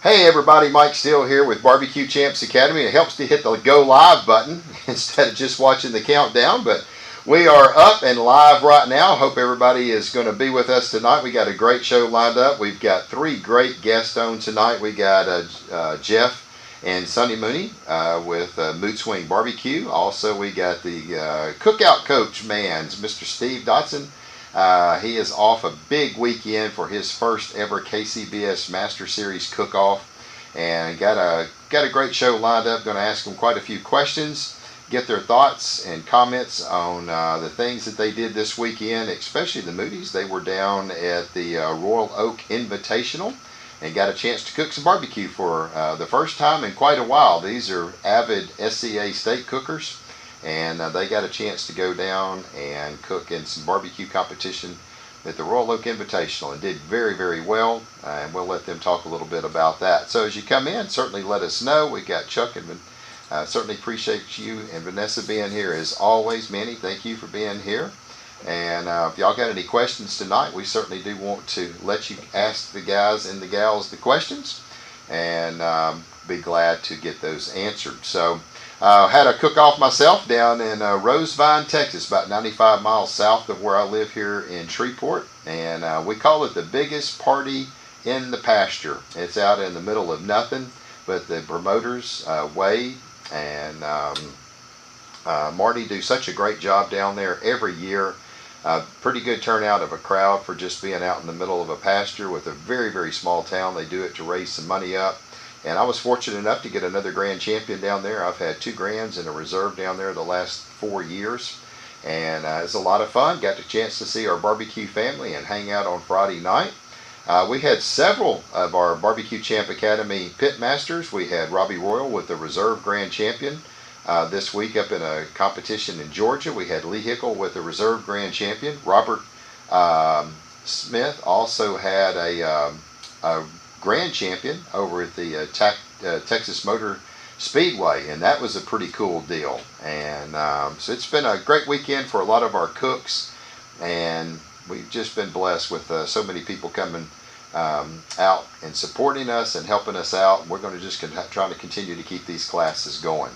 Hey everybody, Mike Steele here with Barbecue Champs Academy. It helps to hit the go live button instead of just watching the countdown, but we are up and live right now. Hope everybody is going to be with us tonight. We got a great show lined up. We've got three great guests on tonight. We got Jeff and Sonny Moody with Moodswing BBQ. Also, we got the cookout coach man's Mr. Steve Dotson. He is off a big weekend for his first ever KCBS Master Series cook-off, and got a great show lined up. Going to ask them quite a few questions, get their thoughts and comments on the things that they did this weekend, especially the Moody's. They were down at the Royal Oak Invitational and got a chance to cook some barbecue for the first time in quite a while. These are avid SCA steak cookers, and they got a chance to go down and cook in some barbecue competition at the Royal Oak Invitational and did very, very well, and we'll let them talk a little bit about that. So as you come in, certainly let us know. We got Chuck and certainly appreciate you and Vanessa being here as always. Manny, thank you for being here. And if y'all got any questions tonight, we certainly do want to let you ask the guys and the gals the questions, and be glad to get those answered. So had a cook-off myself down in Rosevine, Texas, about 95 miles south of where I live here in Shreveport, and we call it the biggest party in the pasture. It's out in the middle of nothing, but the promoters, Wade and Marty, do such a great job down there every year. Pretty good turnout of a crowd for just being out in the middle of a pasture with a very, very small town. They do it to raise some money up. And I was fortunate enough to get another grand champion down there. I've had 2 grands and a reserve down there the last 4 years. And it's a lot of fun. Got the chance to see our barbecue family and hang out on Friday night. We had several of our Barbecue Champ Academy pit masters. We had Robbie Royal with the reserve grand champion this week up in a competition in Georgia. We had Lee Hickle with the reserve grand champion. Robert Smith also had a grand champion over at the Texas Motor Speedway, and that was a pretty cool deal. And so it's been a great weekend for a lot of our cooks, and we've just been blessed with so many people coming out and supporting us and helping us out. We're going to just try to continue to keep these classes going.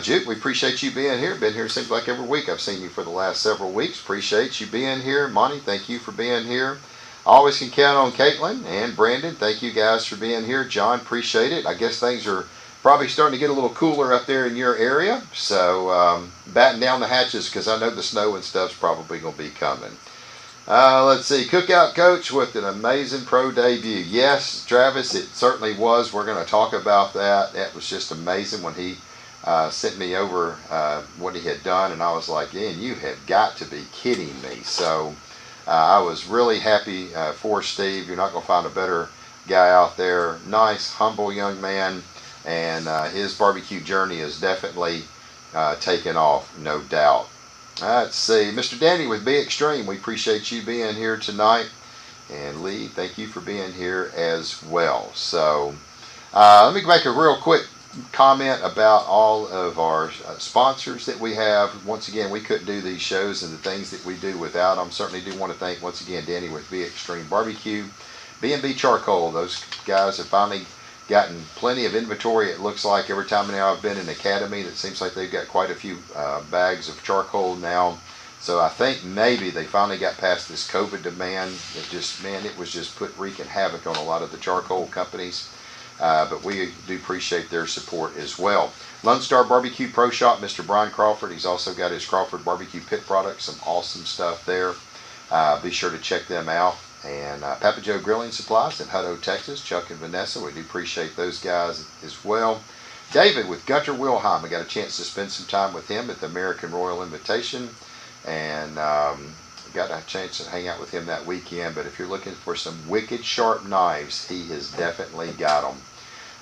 Juke, we appreciate you being here. Been here seems like every week. I've seen you for the last several weeks. Appreciate you being here. Monty, thank you for being here. Always can count on Caitlin and Brandon. Thank you guys for being here. John, appreciate it. I guess things are probably starting to get a little cooler up there in your area. So batten down the hatches, because I know the snow and stuff's probably going to be coming. Let's see. Cookout coach with an amazing pro debut. Yes, Travis, it certainly was. We're going to talk about that. That was just amazing when he sent me over what he had done. And I was like, man, you have got to be kidding me. So I was really happy for Steve. You're not going to find a better guy out there. Nice, humble young man, and his barbecue journey is definitely taken off, no doubt. Let's see. Mr. Danny with Be Extreme, we appreciate you being here tonight. And Lee, thank you for being here as well. So let me make a real quick comment about all of our sponsors that we have. Once again, we couldn't do these shows and the things that we do without them. Certainly do want to thank once again Danny with Be Extreme Barbecue, B&B Charcoal. Those guys have finally gotten plenty of inventory. It looks like every time now I've been in Academy, it seems like they've got quite a few bags of charcoal now. So I think maybe they finally got past this COVID demand. It just, man, it was just wreaking havoc on a lot of the charcoal companies. But we do appreciate their support as well. Lone Star Barbecue Pro Shop, Mr. Brian Crawford. He's also got his Crawford Barbecue Pit products. Some awesome stuff there. Be sure to check them out. And Papa Joe Grilling Supplies in Hutto, Texas. Chuck and Vanessa, we do appreciate those guys as well. David with Gunter Wilhelm. I got a chance to spend some time with him at the American Royal Invitation. And got a chance to hang out with him that weekend. But if you're looking for some wicked sharp knives, he has definitely got them.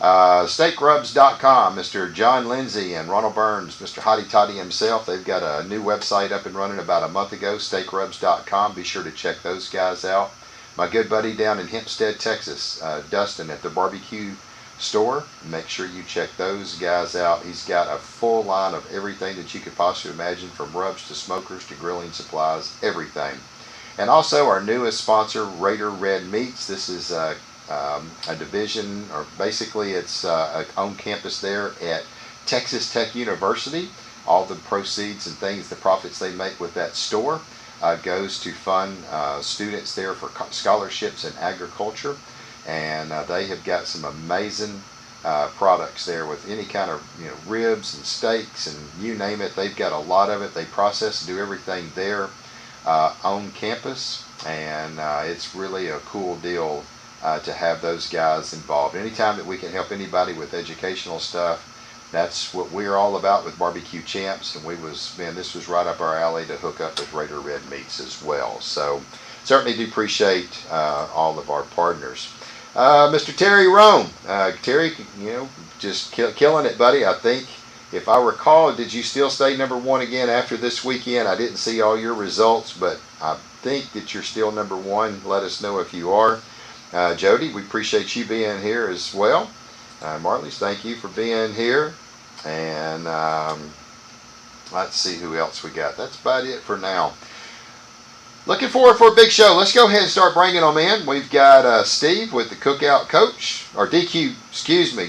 SteakRubs.com, Mr. John Lindsay and Ronald Burns, Mr. Hottie Toddy himself. They've got a new website up and running about a month ago, SteakRubs.com. Be sure to check those guys out. My good buddy down in Hempstead, Texas, Dustin at the barbecue store. Make sure you check those guys out. He's got a full line of everything that you could possibly imagine, from rubs to smokers to grilling supplies, everything. And also our newest sponsor, Raider Red Meats. This is a division, or basically it's on campus there at Texas Tech University. All the proceeds and things, the profits they make with that store goes to fund students there for scholarships in agriculture. And they have got some amazing products there with any kind of ribs and steaks and you name it. They've got a lot of it. They process and do everything there on campus, and it's really a cool deal to have those guys involved. Anytime that we can help anybody with educational stuff, that's what we're all about with Barbecue Champs. And this was right up our alley to hook up with Raider Red Meats as well. So certainly do appreciate all of our partners. Mr. Terry Rome. Terry, just killing it, buddy. I think, if I recall, did you still stay number one again after this weekend? I didn't see all your results, but I think that you're still number one. Let us know if you are. Jody, we appreciate you being here as well. Marlies, thank you for being here. And let's see who else we got. That's about it for now. Looking forward for a big show. Let's go ahead and start bringing them in. We've got Steve with the Cookout Coach, or DQ,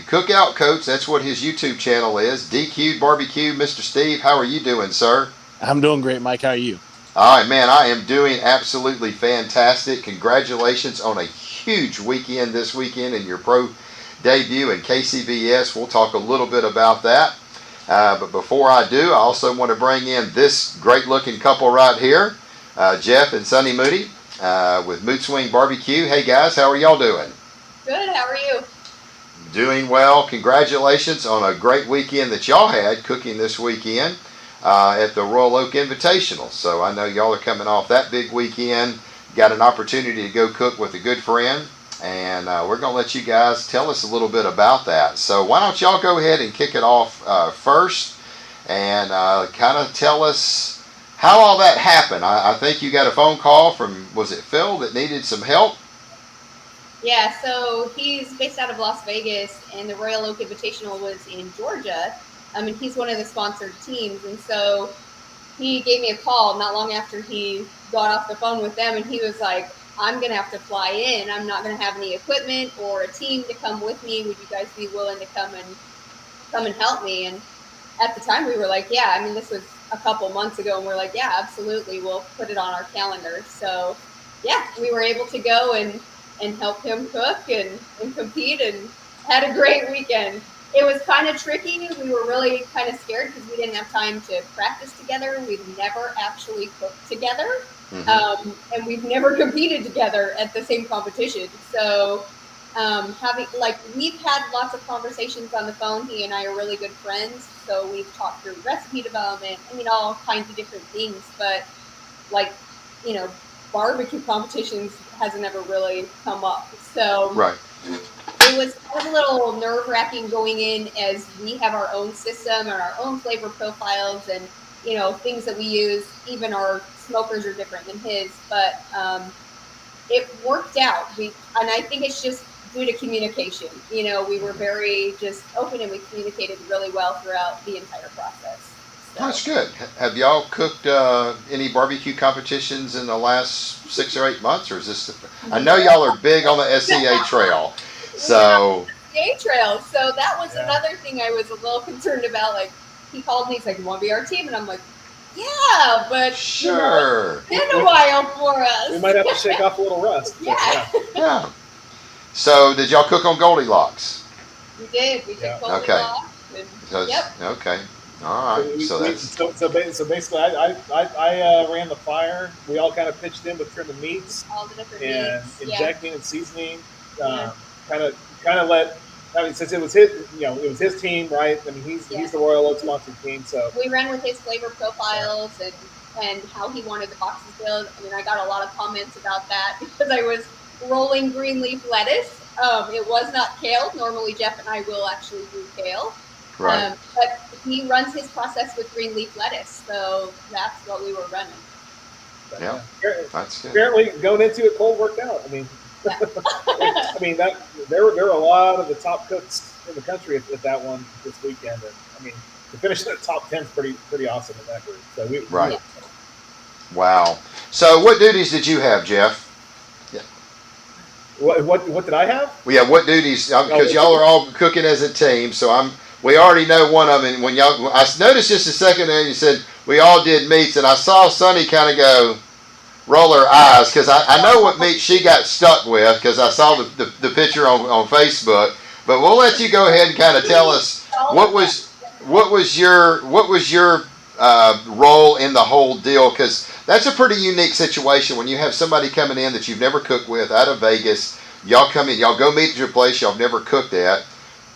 Cookout Coach. That's what his YouTube channel is. DQ BBQ. Mr. Steve, how are you doing, sir? I'm doing great, Mike. How are you? All right, man. I am doing absolutely fantastic. Congratulations on a huge weekend this weekend in your pro debut in KCBS. We'll talk a little bit about that. But before I do, I also want to bring in this great-looking couple right here. Jeff and Sonny Moody with Moodswing BBQ. Hey guys, how are y'all doing? Good, how are you? Doing well. Congratulations on a great weekend that y'all had cooking this weekend at the Royal Oak Invitational. So I know y'all are coming off that big weekend, got an opportunity to go cook with a good friend, and we're going to let you guys tell us a little bit about that. So why don't y'all go ahead and kick it off first and kind of tell us how all that happened. I think you got a phone call from, was it Phil, that needed some help? Yeah, so he's based out of Las Vegas, and the Royal Oak Invitational was in Georgia. He's one of the sponsored teams, and so he gave me a call not long after he got off the phone with them, and he was like, I'm going to have to fly in. I'm not going to have any equipment or a team to come with me. Would you guys be willing to come and help me? And at the time, we were like, yeah. This was a couple months ago, and we're like, yeah, absolutely, we'll put it on our calendar. So yeah, we were able to go and help him cook and compete, and had a great weekend. It was kind of tricky. We were really kind of scared because we didn't have time to practice together. We've never actually cooked together. And we've never competed together at the same competition. So we've had lots of conversations on the phone. He and I are really good friends, so we've talked through recipe development, all kinds of different things, but barbecue competitions hasn't ever really come up. So right. It was a little nerve-wracking going in, as we have our own system and our own flavor profiles and things that we use. Even our smokers are different than his, but it worked out. And I think it's just due to communication. We were very just open, and we communicated really well throughout the entire process. So. That's good. Have y'all cooked any barbecue competitions in the last 6 or 8 months, or is this? I know y'all are big on the SCA trail, so. SCA trail. So that was another thing I was a little concerned about. Like, he called me, he's like, "You want to be our team?" And I'm like, "Yeah, but sure. It's been a while for us. We might have to shake off a little rust." Yeah. So did y'all cook on Goldilocks? We did. We did Goldilocks. Okay. And, yep. Okay. All right. So basically, I ran the fire. We all kind of pitched in with trimming meats, all the different meats, injecting and seasoning. Kind of let. Since it was his, it was his team, right? He's the Royal Oak sponsored team, so we ran with his flavor profiles and how he wanted the boxes built. I got a lot of comments about that because I was rolling green leaf lettuce. It was not kale. Normally, Jeff and I will actually do kale. Right. But he runs his process with green leaf lettuce, so that's what we were running. But, yeah, that's good. Apparently, going into it cold worked out. There were a lot of the top cooks in the country at that one this weekend, and to finish in the top 10 is pretty awesome in that group. So right. Wow. So what duties did you have, Jeff? What did I have? Well, yeah, what duties? Because y'all are all cooking as a team, so we already know one of them. And when y'all, I noticed just a second ago, you said we all did meats, and I saw Sunny kind of go roll her eyes because I know what meat she got stuck with because I saw the picture on Facebook. But we'll let you go ahead and kind of tell us what was your role in the whole deal, because that's a pretty unique situation when you have somebody coming in that you've never cooked with out of Vegas. Y'all come in, y'all go meet at your place y'all never cooked at.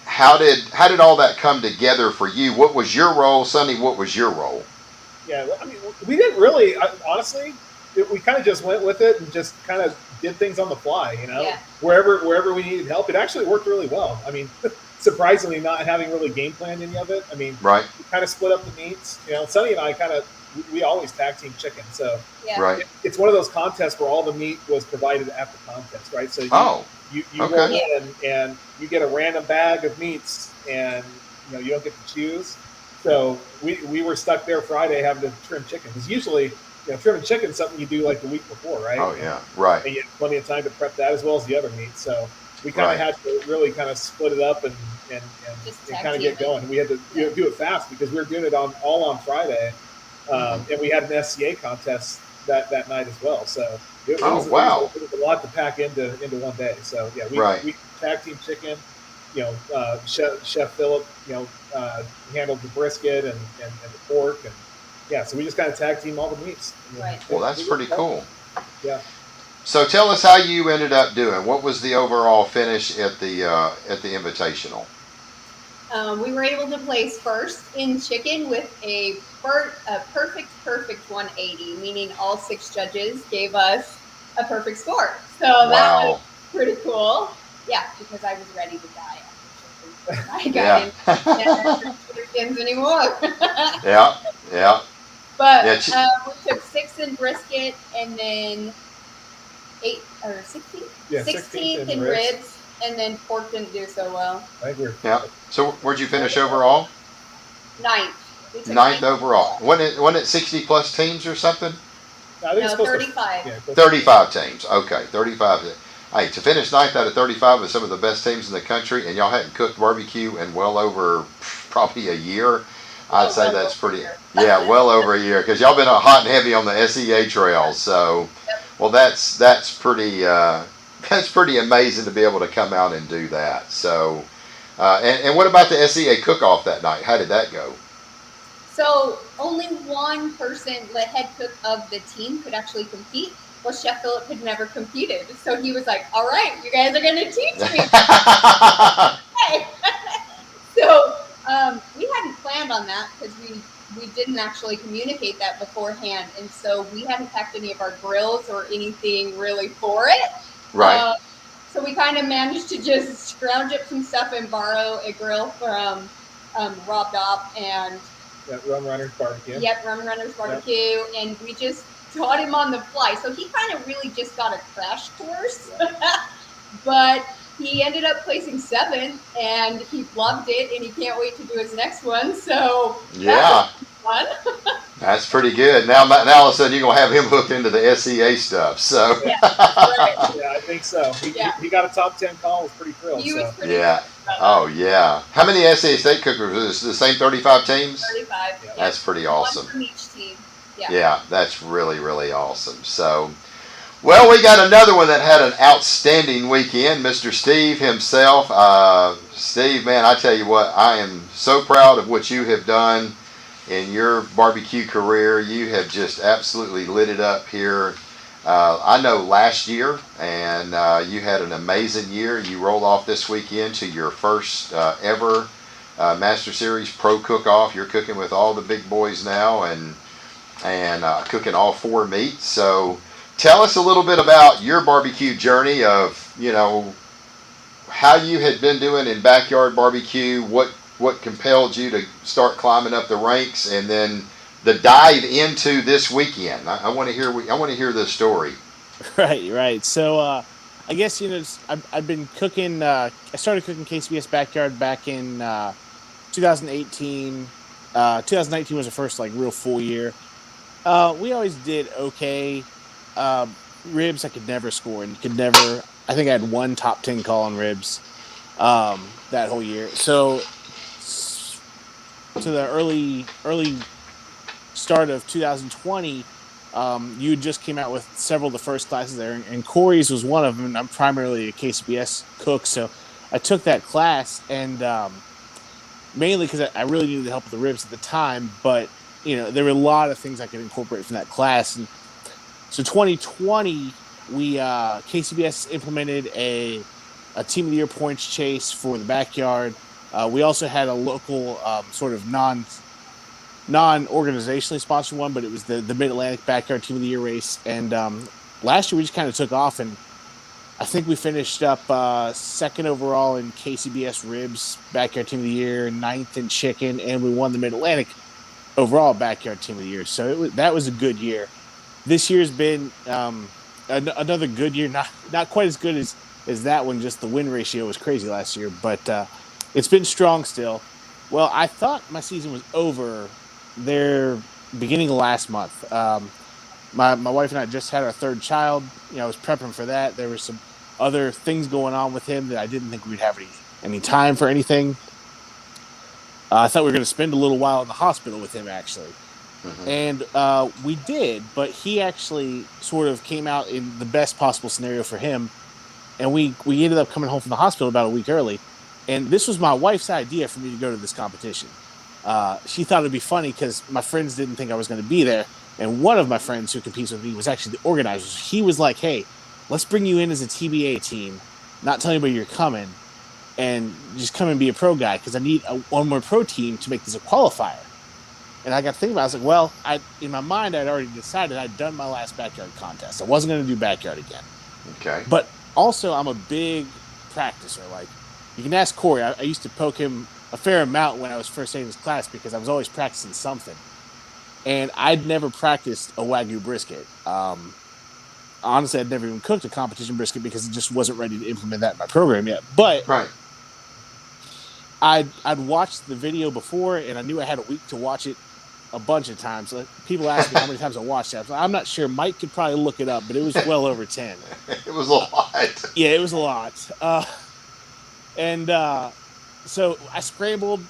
How did all that come together for you? What was your role, Sonny? What was your role? Yeah, I mean, we didn't really, honestly. We kind of just went with it and just kind of did things on the fly. Yeah. Wherever we needed help, it actually worked really well. I mean, surprisingly, not having really game planned any of it. I mean, right. We kind of split up the meats. Sonny and I we always tag team chicken, so yeah. Right. It's one of those contests where all the meat was provided at the contest, right? So you okay. roll in and you get a random bag of meats, and you don't get to choose. So we were stuck there Friday having to trim chicken, because usually trimming chicken is something you do like the week before, right? Oh yeah, right. And you have plenty of time to prep that as well as the other meat. So we kind of had to really kind of split it up and kind of get going. We had to do it fast because we were doing it all on Friday, and we had an SCA contest that night as well. So it was a lot to pack into one day. So yeah, we tag team chicken. Chef Philip, handled the brisket and the pork, and so we just kind of tag team all the meats. Right. Well, that's pretty cool. Yeah. So tell us how you ended up doing. What was the overall finish at the Invitational? We were able to place first in chicken with a perfect 180, meaning all 6 judges gave us a perfect score. So that was pretty cool. Yeah, because I was ready to die after chicken. I got in chickens anymore. Yeah. But we took 6 in brisket and then 8 or 16? Yeah, 16th in ribs, and then pork didn't do so well. I agree. Yeah. So where'd you finish overall? 9th. 9th overall. Wasn't it 60 plus teams or something? No, 35. 35 teams. Okay, 35. Hey, to finish 9th out of 35 with some of the best teams in the country, and y'all hadn't cooked barbecue in well over probably a year, I'd say that's pretty. Yeah, well over a year, because y'all been hot and heavy on the SEA trails. So, well, that's pretty amazing to be able to come out and do that. So, and what about the SEA cook-off that night? How did that go? So only one person, the head cook of the team, could actually compete. Well, Chef Philip had never competed, so he was like, "All right, you guys are going to teach me." So we hadn't planned on that because we didn't actually communicate that beforehand, and so we hadn't packed any of our grills or anything really for it. Right. So we kind of managed to just scrounge up some stuff and borrow a grill from Rob Dopp and Rum Runners Barbecue. Yep, Rum Runners Barbecue, and we just taught him on the fly. So he kind of really just got a crash course, but he ended up placing 7th, and he loved it, and he can't wait to do his next one. So yeah, fun. That's pretty good. Now all of a sudden you're gonna have him hooked into the SEA stuff. So yeah, right. Yeah, I think so. He got a top 10 call. Was pretty thrilled. He was pretty yeah. Oh yeah. How many SEA state cookers? Was it the same 35 teams? 35. Yeah. That's pretty awesome. 1 from each team. Yeah, that's really, really awesome. So, well, we got another one that had an outstanding weekend, Mr. Steve himself. Steve, man, I tell you what, I am so proud of what you have done in your barbecue career. You have just absolutely lit it up here. I know last year, and you had an amazing year. You rolled off this weekend to your first ever Master Series Pro Cook-Off. You're cooking with all the big boys now, and cooking all 4 meats. So tell us a little bit about your barbecue journey of, how you had been doing in backyard barbecue, what compelled you to start climbing up the ranks, and then the dive into this weekend. I want to hear this story. Right. So I guess I've been cooking. I started cooking KCBS Backyard back in 2018. 2019 was the first real full year. We always did okay. Ribs I could never score and could never. I think I had 1 top 10 call on ribs that whole year. So to the early start of 2020, you just came out with several of the first classes there, and Corey's was one of them. And I'm primarily a KCBS cook, so I took that class, and mainly because I really needed the help with the ribs at the time. But there were a lot of things I could incorporate from that class, and so 2020, we KCBS implemented a Team of the Year points chase for the backyard. We also had a local sort of non-organizationally sponsored one, but it was the Mid-Atlantic Backyard Team of the Year race. And last year we just kind of took off, and I think we finished up 2nd overall in KCBS Ribs Backyard Team of the Year, 9th in Chicken, and we won the Mid-Atlantic overall Backyard Team of the Year. So that was a good year. This year's been another good year, not quite as good as that one. Just the win ratio was crazy last year, but it's been strong still. Well, I thought my season was over there beginning of last month. My wife and I just had our 3rd child. I was prepping for that. There were some other things going on with him that I didn't think we'd have any time for anything. I thought we were going to spend a little while in the hospital with him, actually. Mm-hmm. And we did, but he actually sort of came out in the best possible scenario for him. And we ended up coming home from the hospital about a week early. And this was my wife's idea for me to go to this competition. She thought it'd be funny because my friends didn't think I was going to be there. And one of my friends who competes with me was actually the organizer. He was like, hey, let's bring you in as a TBA team, not tell anybody you're coming, and just come and be a pro guy because I need one more pro team to make this a qualifier. And I got to think about it. I was like, well, in my mind, I'd already decided I'd done my last backyard contest. I wasn't going to do backyard again. Okay. But also, I'm a big practicer. Like, you can ask Corey. I used to poke him a fair amount when I was first taking his class because I was always practicing something. And I'd never practiced a Wagyu brisket. Honestly, I'd never even cooked a competition brisket because it just wasn't ready to implement that in my program yet. But right. I'd watched the video before, and I knew I had a week to watch it a bunch of times. People ask me how many times I watched that. I'm not sure. Mike could probably look it up, but it was well over 10. It was a lot. Yeah, it was a lot. So I scrambled,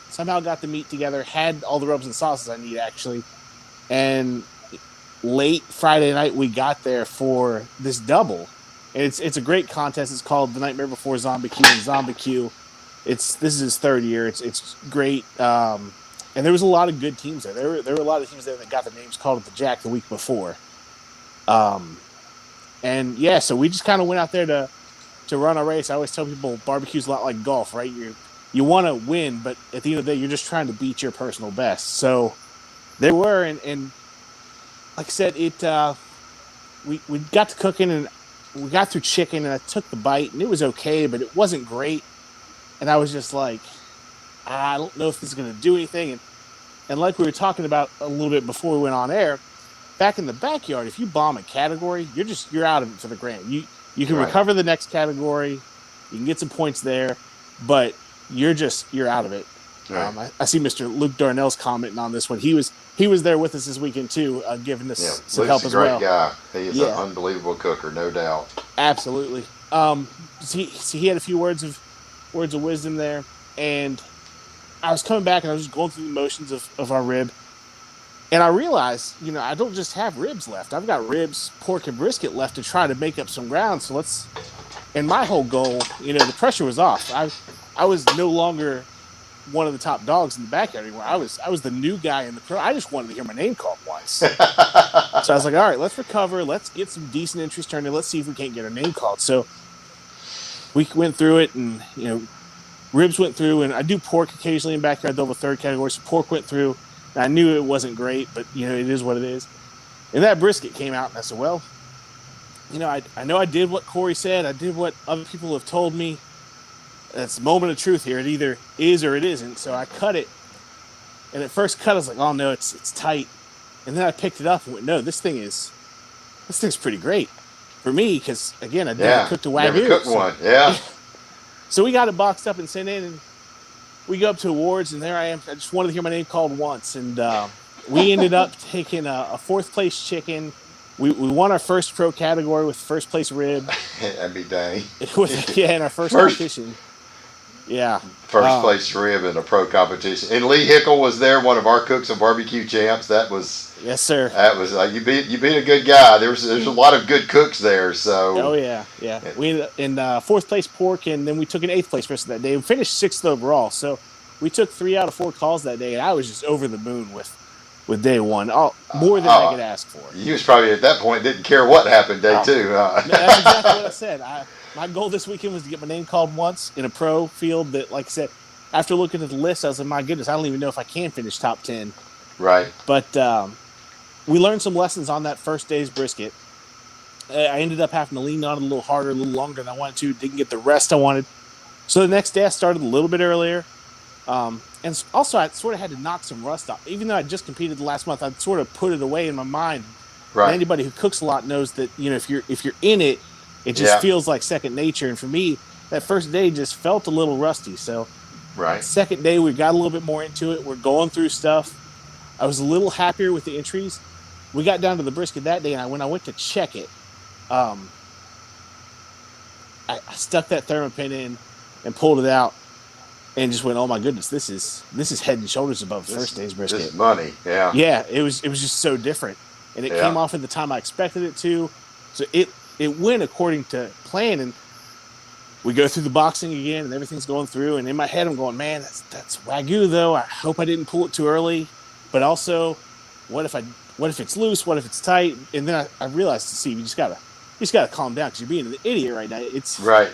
somehow got the meat together, had all the rubs and sauces I need, actually. And late Friday night, we got there for this double. And it's a great contest. It's called The Nightmare Before Zombie Q and Zombie Q. This is his 3rd year. It's great. And there was a lot of good teams there. There were a lot of teams there that got their names called at the Jack the week before. And yeah, so we just kind of went out there to run a race. I always tell people barbecue's a lot like golf, right? You want to win, but at the end of the day, you're just trying to beat your personal best. So there were, and like I said, we got to cooking, and we got through chicken, and I took the bite, and it was okay, but it wasn't great. And I was just like, I don't know if this is going to do anything. And like we were talking about a little bit before we went on air, back in the backyard, if you bomb a category, you're out of it for the grand. You can recover the next category, you can get some points there, but you're out of it. Right. I see Mr. Luke Darnell's commenting on this one. He was there with us this weekend too, giving us some help as well. Luke's a great guy. He is an unbelievable cooker, no doubt. Absolutely. He had a few words of wisdom there, and I was coming back and I was just going through the motions of our rib, and I realized, I don't just have ribs left. I've got ribs, pork, and brisket left to try to make up some ground. So and my whole goal, the pressure was off. I was no longer one of the top dogs in the backyard anymore. I was the new guy in the pro. I just wanted to hear my name called once. So I was like, all right, let's recover. Let's get some decent entries turned in. Let's see if we can't get our name called. So we went through it, and, ribs went through, and I do pork occasionally in backyard, double 3rd category. So pork went through. And I knew it wasn't great, but, it is what it is. And that brisket came out, and I said, well, I know I did what Corey said. I did what other people have told me. That's the moment of truth here. It either is or it isn't. So I cut it. And at first cut, I was like, oh, no, it's tight. And then I picked it up and went, no, this thing's pretty great for me because, again, I never cooked a Wagyu. Never cooked one, yeah. So we got it boxed up and sent in, and we go up to awards, and there I am. I just wanted to hear my name called once. And we ended up taking a 4th place chicken we won our first pro category with first place rib. That'd be dang. In our first competition. Yeah. First place rib in a pro competition. And Lee Hickle was there, one of our cooks and barbecue champs. That was yes, sir. That was you beat a good guy. There's a lot of good cooks there. So oh yeah. We ended up in fourth place pork, and then we took an 8th place rest of that day. We finished 6th overall. So we took 3 out of 4 calls that day, and I was just over the moon with day one. More than I could ask for. You was probably at that point didn't care what happened day 2. No, that's exactly what I said. My goal this weekend was to get my name called once in a pro field that, like I said, after looking at the list, I was like, my goodness, I don't even know if I can finish top 10. Right. But we learned some lessons on that first day's brisket. I ended up having to lean on it a little harder, a little longer than I wanted to. Didn't get the rest I wanted. So the next day I started a little bit earlier. And also I sort of had to knock some rust off. Even though I just competed the last month, I'd sort of put it away in my mind. Right. And anybody who cooks a lot knows that, if you're in it, it just feels like second nature. And for me, that first day just felt a little rusty. So second day, we got a little bit more into it. We're going through stuff. I was a little happier with the entries. We got down to the brisket that day, and when I went to check it, I stuck that thermopin in and pulled it out and just went, oh my goodness, this is head and shoulders above the first day's brisket. This is money, yeah. Yeah, it was just so different. And it came off at the time I expected it to. So it went according to plan, and we go through the boxing again, and everything's going through. And in my head, I'm going, man, that's Wagyu though. I hope I didn't pull it too early. But also, what if it's loose? What if it's tight? And then I realized, Steve, you just gotta calm down because you're being an idiot right now.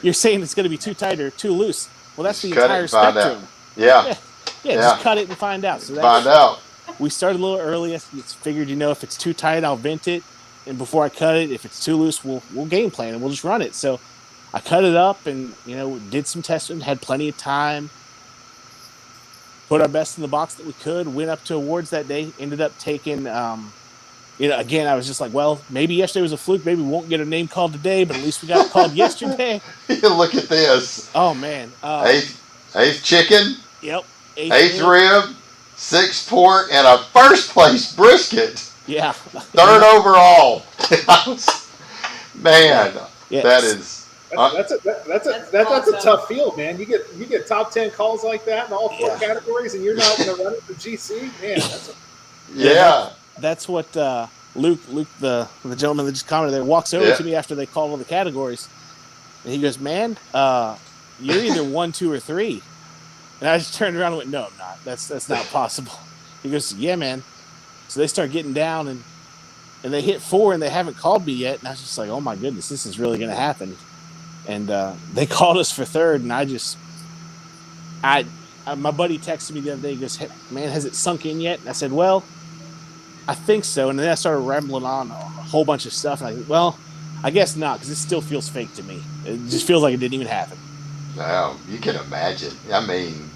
You're saying it's going to be too tight or too loose. Well, that's just the entire spectrum. Yeah, just cut it and find out. So find out. We started a little early. I figured, if it's too tight, I'll vent it. And before I cut it, if it's too loose, we'll game plan and we'll just run it. So I cut it up and, did some testing, had plenty of time, put our best in the box that we could, went up to awards that day, ended up taking, again, I was just like, well, maybe yesterday was a fluke. Maybe we won't get a name called today, but at least we got called yesterday. Look at this. Oh, man. Eighth chicken. Yep. Eighth rib. 6th pork, and a first place brisket. Yeah. 3rd overall. Man, that is. That's a tough field, man. You get top 10 calls like that in all 4 categories, and you're not going to run it for GC, man. That's what Luke, the gentleman that just commented there, walks over to me after they called all the categories, and he goes, "Man, you're either 1, 2, or 3." And I just turned around and went, "No, I'm not. That's not possible." He goes, "Yeah, man." So they start getting down, and they hit 4, and they haven't called me yet. And I was just like, "Oh my goodness, this is really going to happen." And they called us for 3rd, and my buddy texted me the other day. He goes, "Hey, man, has it sunk in yet?" And I said, "Well, I think so." And then I started rambling on a whole bunch of stuff, and I said, "Well, I guess not, because it still feels fake to me. It just feels like it didn't even happen." Wow, you can imagine. I mean,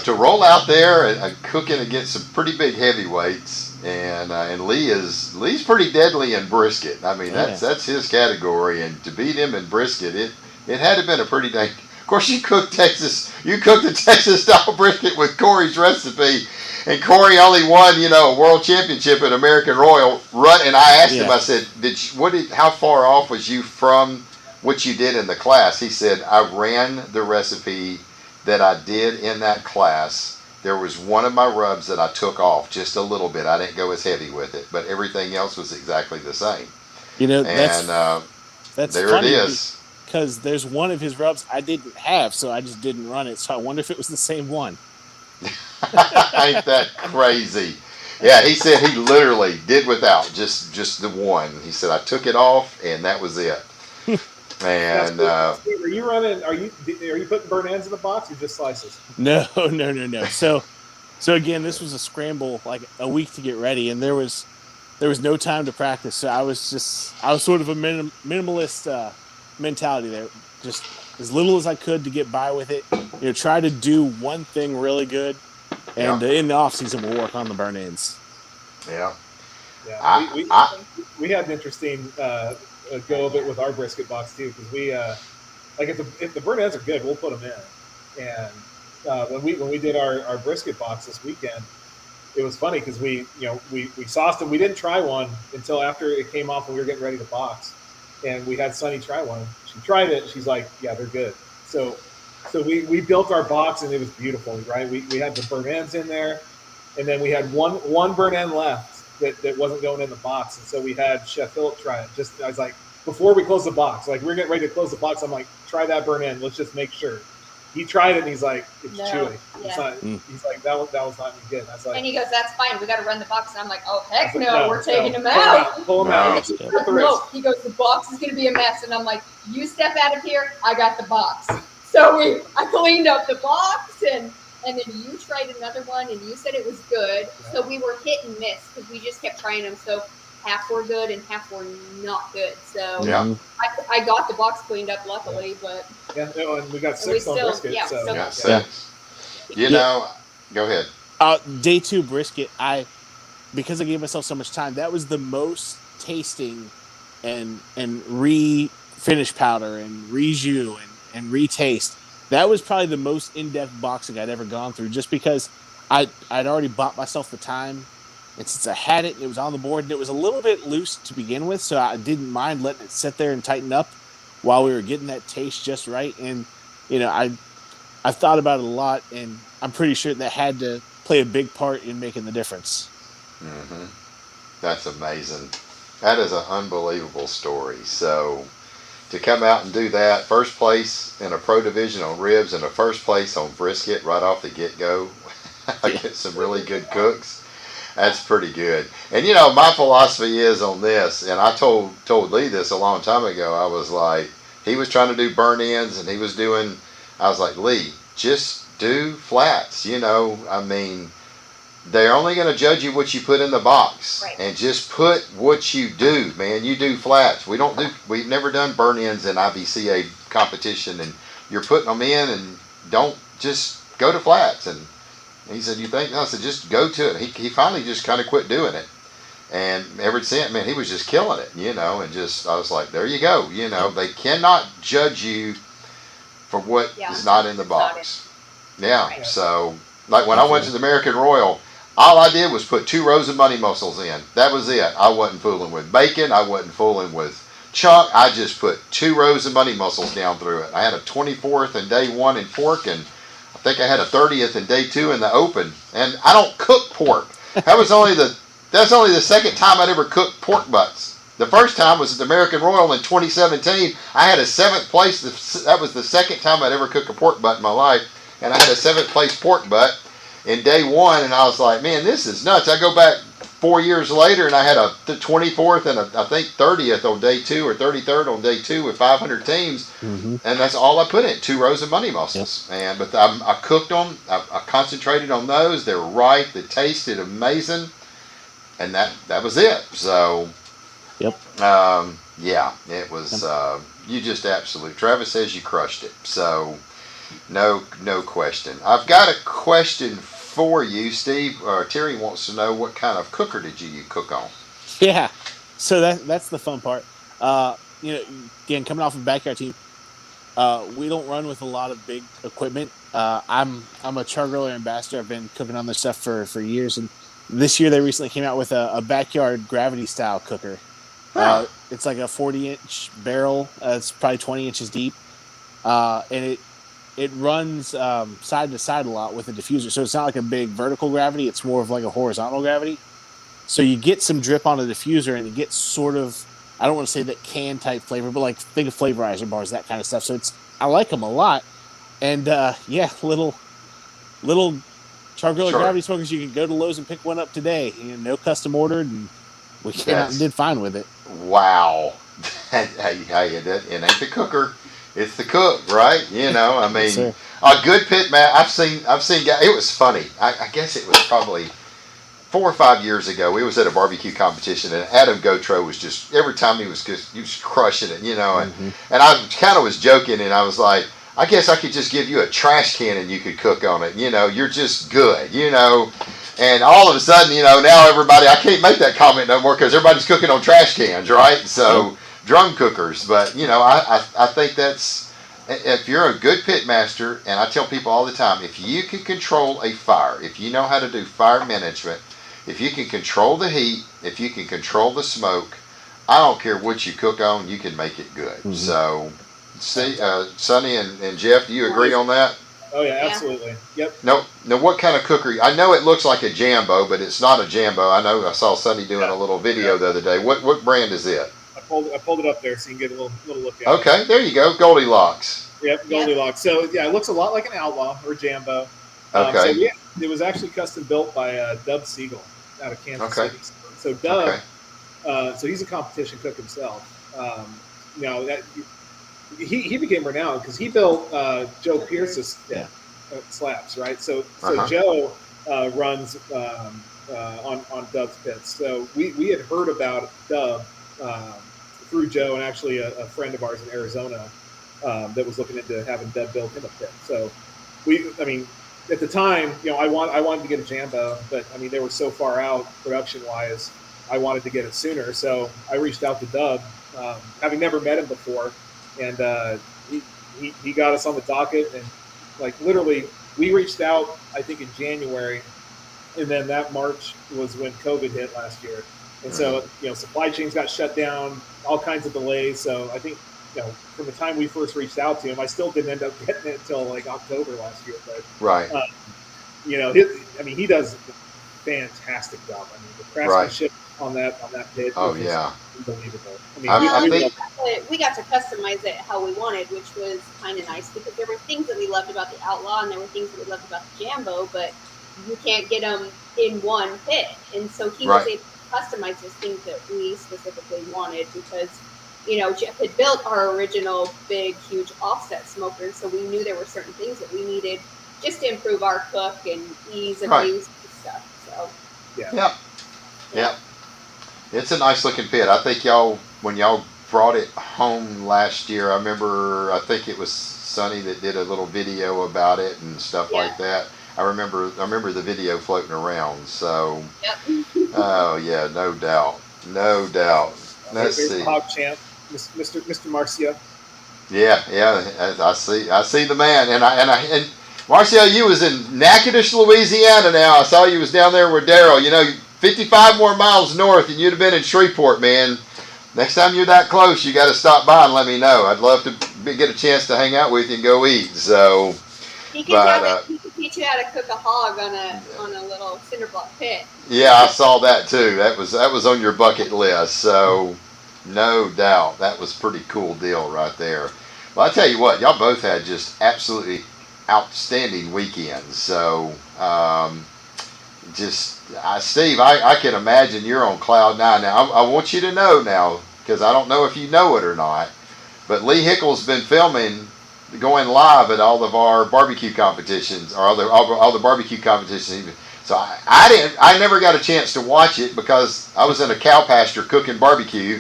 to roll out there and cooking against some pretty big heavyweights, and Lee's pretty deadly in brisket. I mean, that's his category, and to beat him in brisket, it had to have been a pretty dang. Of course, you cooked the Texas style brisket with Corey's recipe, and Corey only won, a world championship at American Royal Run. And I asked him, I said, how far off was you from what you did in the class? He said, I ran the recipe that I did in that class. There was one of my rubs that I took off just a little bit. I didn't go as heavy with it, but everything else was exactly the same. That's there funny, it is. Because there's one of his rubs I didn't have, so I just didn't run it. So I wonder if it was the same one. Ain't that crazy? Yeah, he said he literally did without just the one. He said, I took it off, and that was it. And Steve, are you putting burnt ends in the box or just slices? No. So again, this was a scramble, like a week to get ready, and there was no time to practice. So I was sort of a minimalist mentality there, just as little as I could to get by with it. Try to do one thing really good, and in the off season we'll work on the burn ends. Yeah. We had an interesting go of it with our brisket box too, because we if the burn ends are good, we'll put them in. And when we did our brisket box this weekend, it was funny because we sauced them. We didn't try one until after it came off and we were getting ready to box, and we had Sunny try one. She tried it. And she's like, yeah, they're good. So we built our box and it was beautiful, right? We had the burnt ends in there, and then we had one burnt end left that wasn't going in the box, and so we had Chef Philip try it. I was like, before we close the box, like we're getting ready to close the box, I'm like, try that burnt end. Let's just make sure. He tried it and he's like, it's chewy. Yeah. It's not. He's like, that was not any good. I was like, and he goes, that's fine. We got to run the box. And I'm like, oh heck no, we're taking him out. Pull him out. No, he goes, the box is going to be a mess. And I'm like, you step out of here. I got the box. So I cleaned up the box, and then you tried another one and you said it was good. Yeah. So we were hit and miss because we just kept trying them. So half were good and half were not good. So I got the box cleaned up luckily, but and we got 6 on brisket. Yeah, so. Got 6. You know, go ahead. Day 2 brisket, because I gave myself so much time, that was the most tasting and re-finish powder and re-jus and re-taste. That was probably the most in-depth boxing I'd ever gone through, just because I'd already bought myself the time. And since I had it, and it was on the board, and it was a little bit loose to begin with, so I didn't mind letting it sit there and tighten up while we were getting that taste just right. And, I thought about it a lot, and I'm pretty sure that had to play a big part in making the difference. Mm-hmm. That's amazing. That is an unbelievable story. So to come out and do that, first place in a pro division on ribs and a first place on brisket right off the get-go against some really good cooks, that's pretty good. And my philosophy is on this, and I told Lee this a long time ago. I was like, he was trying to do burn ends, and I was like, Lee, just do flats. I mean, they're only going to judge you what you put in the box, right. And just put what you do, man. You do flats. We've never done burn ends in IBCA competition, and you're putting them in, and don't just go to flats. And he said, you think? No, I said, just go to it. He finally just kind of quit doing it. And ever since, man, he was just killing it, and I was like, there you go. They cannot judge you for what is not in the box. Yeah. Right. So, like when I went to the American Royal, all I did was put 2 rows of money mussels in. That was it. I wasn't fooling with bacon. I wasn't fooling with chunk. I just put 2 rows of money mussels down through it. I had a 24th in day 1 in pork, and I think I had a 30th in day 2 in the open. And I don't cook pork. That's only the second time I'd ever cooked pork butts. The first time was at the American Royal in 2017. I had a 7th place. That was the second time I'd ever cooked a pork butt in my life. And I had a 7th place pork butt in day 1. And I was like, man, this is nuts. I go back 4 years later, and I had the 24th and I think 30th on day 2 or 33rd on day 2 with 500 teams. Mm-hmm. And that's all I put in, 2 rows of money mussels. Yep. But I cooked them. I concentrated on those. They were right. They tasted amazing. And that was it. So... Yep. It was, you just absolutely, Travis says you crushed it. So, no question. I've got a question for you, Steve. Terry wants to know, what kind of cooker did you cook on? Yeah. So that's the fun part. Again, coming off of backyard team, we don't run with a lot of big equipment. I'm a char griller ambassador. I've been cooking on this stuff for years. And this year they recently came out with a backyard gravity style cooker. It's like a 40-inch barrel. It's probably 20 inches deep, and it runs side to side a lot with a diffuser. So it's not like a big vertical gravity. It's more of like a horizontal gravity. So you get some drip on the diffuser, and it gets sort of, I don't want to say that can type flavor, but like think of flavorizer bars, that kind of stuff. So I like them a lot, and little char griller gravity smokers. You can go to Lowe's and pick one up today. No custom ordered, and we came out and did fine with it. Wow. It ain't the cooker, it's the cook, right? I mean, yes, a good pit man. I've seen guys. It was funny. I guess it was probably 4 or 5 years ago. We was at a barbecue competition, and Adam Gotro was just, every time he was crushing it, and I kind of was joking, and I was like, I guess I could just give you a trash can and you could cook on it. You're just good, And all of a sudden, now everybody, I can't make that comment no more because everybody's cooking on trash cans, right? So drum cookers. But, I think that's if you're a good pit master, and I tell people all the time, if you can control a fire, if you know how to do fire management, if you can control the heat, if you can control the smoke, I don't care what you cook on, you can make it good. Mm-hmm. So, see, Sonny and Jeff, do you agree on that? Oh yeah, absolutely. Yep. No, what kind of cookery? I know it looks like a Jambo, but it's not a Jambo. I know I saw Sonny doing a little video the other day. What brand is it? I pulled it up there so you can get a little look at it. Okay, there you go, Goldilocks. Yep, Goldilocks. So yeah, it looks a lot like an Outlaw or Jambo. Okay. So it was actually custom built by Dub Siegel out of Kansas City. So Dub, so he's a competition cook himself. He became renowned because he built Joe Pierce's slabs, right? So Joe runs on Dub's pits. So we had heard about Dub through Joe and actually a friend of ours in Arizona that was looking into having Dub build him a pit. So at the time, I wanted to get a Jambo, but they were so far out production wise. I wanted to get it sooner, so I reached out to Dub, having never met him before, and he got us on the docket. And literally, we reached out I think in January, and then that March was when COVID hit last year, and so supply chains got shut down, all kinds of delays. So I think from the time we first reached out to him, I still didn't end up getting it until October last year. But right, he does a fantastic job. The craftsmanship on that pit. Oh yeah, unbelievable. We got to customize it how we wanted, which was kind of nice because there were things that we loved about the Outlaw and there were things that we loved about the Jambo, but you can't get them in one pit. And so he was able to customize those things that we specifically wanted because Jeff had built our original big, huge offset smoker, and so we knew there were certain things that we needed just to improve our cook and ease of use and stuff. So yeah. It's a nice looking pit. I think when y'all brought it home last year, I think it was Sonny that did a little video about it and stuff like that. I remember the video floating around. So, oh yeah, no doubt. Let's see. The hog champ, Mr. Marcia. Yeah, I see the man, and Marcia, you was in Natchitoches, Louisiana. Now I saw you was down there with Daryl. 55 more miles north, and you'd have been in Shreveport, man. Next time you're that close, you got to stop by and let me know. I'd love to get a chance to hang out with you and go eat. So, he could teach you how to cook a hog on a little cinder block pit. Yeah, I saw that too. That was on your bucket list. So, no doubt, that was a pretty cool deal right there. Well, I tell you what, y'all both had just absolutely outstanding weekends. So, Steve, I can imagine you're on cloud nine now. I want you to know now, because I don't know if you know it or not, but Lee Hickle's been filming, going live at all of our barbecue competitions, or all the barbecue competitions. So I never got a chance to watch it because I was in a cow pasture cooking barbecue,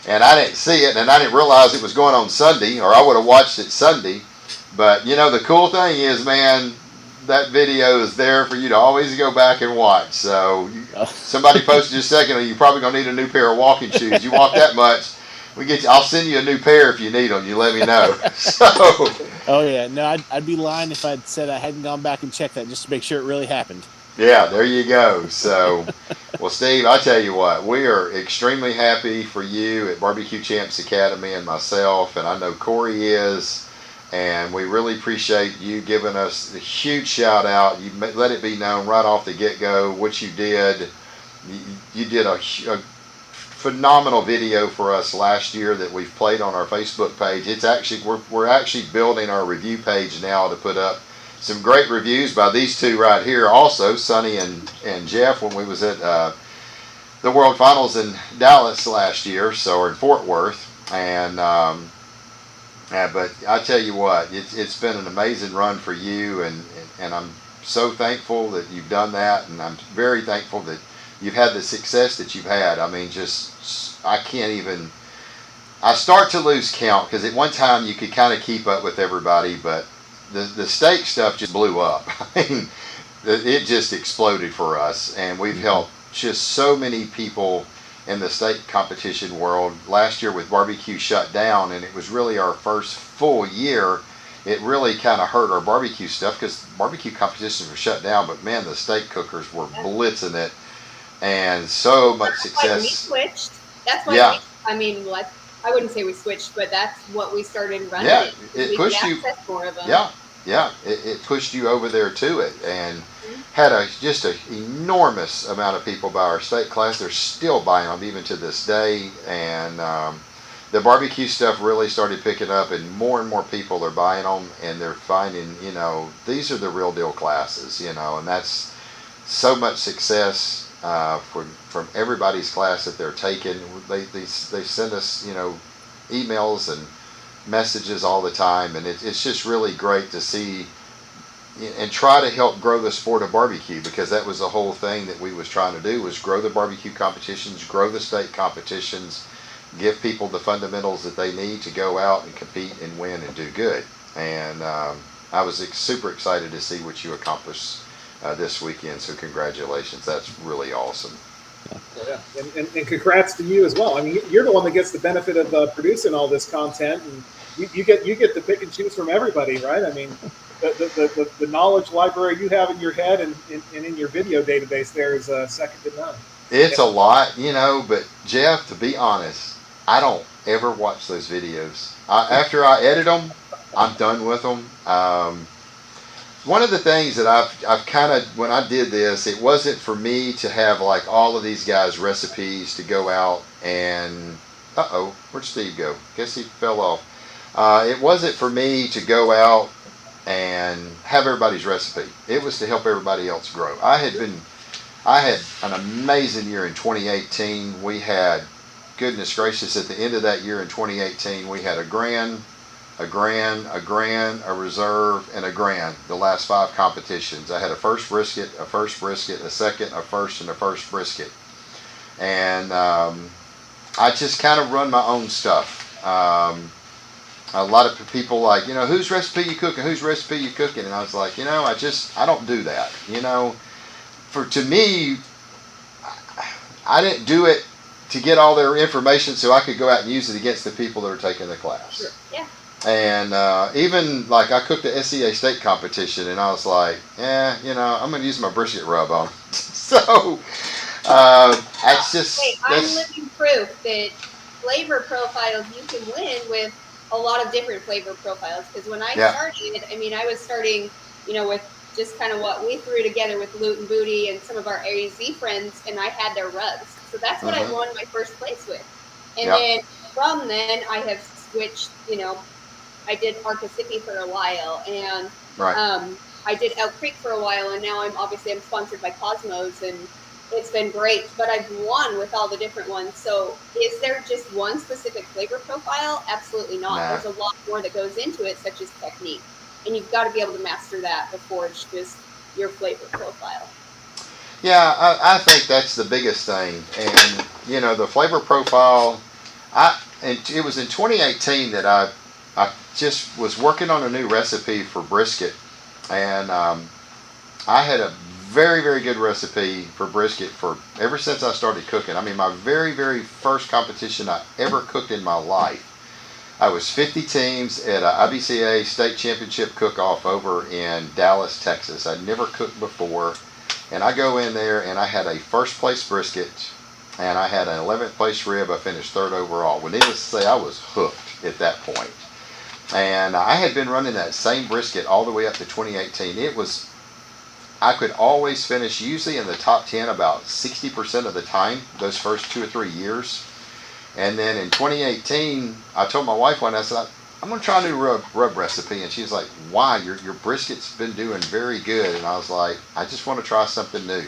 and I didn't see it, and I didn't realize it was going on Sunday, or I would have watched it Sunday. But the cool thing is, man, that video is there for you to always go back and watch. So somebody posted just a second ago, you're probably going to need a new pair of walking shoes. You walk that much, I'll send you a new pair if you need them. You let me know. So. Oh yeah, no, I'd be lying if I'd said I hadn't gone back and checked that just to make sure it really happened. Yeah, there you go. So, well, Steve, I tell you what, we are extremely happy for you at Barbecue Champs Academy and myself, and I know Corey is. And we really appreciate you giving us a huge shout out. You let it be known right off the get-go what you did. You did a phenomenal video for us last year that we've played on our Facebook page. It's actually we're actually building our review page now to put up some great reviews by these two right here. Also, Sonny and Jeff, when we was at the World Finals in Dallas last year, or in Fort Worth, and. But I tell you what, it's been an amazing run for you, and I'm so thankful that you've done that, and I'm very thankful that you've had the success that you've had. I start to lose count, because at one time you could kind of keep up with everybody, but the steak stuff just blew up. It just exploded for us, and we've helped just so many people in the steak competition world. Last year with barbecue shut down, and it was really our first full year it really kind of hurt our barbecue stuff because barbecue competitions were shut down. But man, the steak cookers were blitzing it, and so much success. We switched. That's why. Yeah. I wouldn't say we switched, but that's what we started running. Yeah, it pushed you. More of them. Yeah, it pushed you over there to it, and had just an enormous amount of people buy our steak class. They're still buying them even to this day, and the barbecue stuff really started picking up, and more people are buying them, and they're finding, these are the real deal classes, and that's so much success from everybody's class that they're taking. They send us, emails and messages all the time, and it's just really great to see and try to help grow the sport of barbecue, because that was the whole thing that we was trying to do, was grow the barbecue competitions, grow the steak competitions, give people the fundamentals that they need to go out and compete and win and do good. And I was super excited to see what you accomplished this weekend, so congratulations. That's really awesome. Yeah, and congrats to you as well. I mean, you're the one that gets the benefit of producing all this content, and you get to pick and choose from everybody, right? I mean, the knowledge library you have in your head and in your video database there is second to none. It's a lot, but Jeff, to be honest, I don't ever watch those videos. After I edit them, I'm done with them. One of the things that I've kind of, when I did this, it wasn't for me to have like all of these guys' recipes to go out and, where'd Steve go? Guess he fell off. It wasn't for me to go out and have everybody's recipe. It was to help everybody else grow. I had an amazing year in 2018. We had, goodness gracious, at the end of that year in 2018, we had a grand, a reserve, and a grand, the last 5 competitions. I had a first brisket, a second, a first, and a first brisket. And I just kind of run my own stuff. A lot of people like, whose recipe you cooking, and I was like, I don't do that. To me, I didn't do it to get all their information so I could go out and use it against the people that are taking the class. Sure. Yeah. And even like I cooked the SCA steak competition, and I was like, I'm going to use my brisket rub on. So it's just. I'm living proof that flavor profiles, you can win with a lot of different flavor profiles. Because when I started, I was starting, with just kind of what we threw together with Loot and Booty and some of our AZ friends, and I had their rubs. So that's what I won my first place with. And then from then I have switched, I did Arcasipi for a while, and I did Elk Creek for a while, and now I'm sponsored by Cosmos, and it's been great. But I've won with all the different ones. So is there just one specific flavor profile? Absolutely not. Nah. There's a lot more that goes into it, such as technique, and you've got to be able to master that before it's just your flavor profile. Yeah, I think that's the biggest thing, and the flavor profile. It was in 2018 that I just was working on a new recipe for brisket, and I had a very, very good recipe for brisket ever since I started cooking. My very, very first competition I ever cooked in my life, I was 50 teams at a IBCA state championship cook-off over in Dallas, Texas. I'd never cooked before, and I go in there and I had a first place brisket, and I had an 11th place rib. I finished 3rd overall. Well, needless to say, I was hooked at that point. And I had been running that same brisket all the way up to 2018. I could always finish usually in the top 10 about 60% of the time, those first 2 or 3 years. And then in 2018, I told my wife one, I said, I'm going to try a new rub recipe. And she's like, why? Your brisket's been doing very good. And I was like, I just want to try something new.